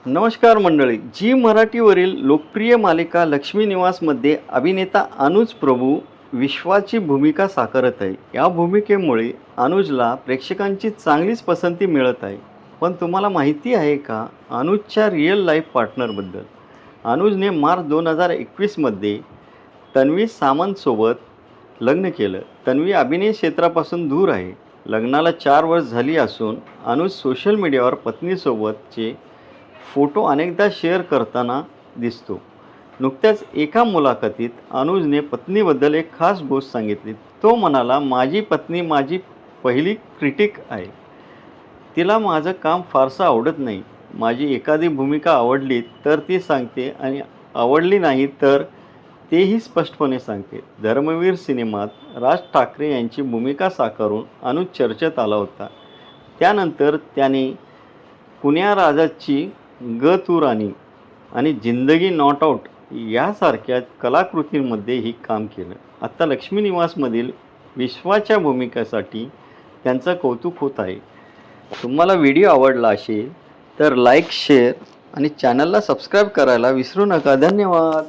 नमस्कार मंडळी. जी मराठीवरील लोकप्रिय मालिका लक्ष्मी निवासमध्ये अभिनेता अनुज प्रभू विश्वाची भूमिका साकारत आहे. या भूमिकेमुळे अनुजला प्रेक्षकांची चांगलीच पसंती मिळत आहे. पण तुम्हाला माहिती आहे का अनुजच्या रिअल लाईफ पार्टनरबद्दल? अनुजने मार्च 2021मध्ये तन्वी सामंतसोबत लग्न केलं. तन्वी अभिनय क्षेत्रापासून दूर आहे. लग्नाला 4 वर्ष झाली असून अनुज सोशल मीडियावर पत्नीसोबतचे फोटो अनेकदा शेअर करताना दिसतो. नुकत्याच एका मुलाखतीत अनुजने पत्नीबद्दल एक खास गोष्ट सांगितली. तो म्हणाला, माझी पत्नी माझी पहिली क्रिटिक आहे. तिला माझं काम फारसं आवडत नाही. माझी एखादी भूमिका आवडली तर ती सांगते आणि आवडली नाही तर तेही स्पष्टपणे सांगते. धर्मवीर सिनेमात राज ठाकरे यांची भूमिका साकारून अनुज चर्चेत आला होता. त्यानंतर त्याने कुण्या राजाची ग तू राणी आणि जिंदगी नॉट आउट यासारख्या कलाकृतींमध्येही काम केलं. आत्ता लक्ष्मी निवासमधील विश्वाच्या भूमिकेसाठी त्यांचं कौतुक होत आहे. तुम्हाला व्हिडिओ आवडला असेल तर लाईक, शेअर आणि चॅनलला सबस्क्राईब करायला विसरू नका. धन्यवाद.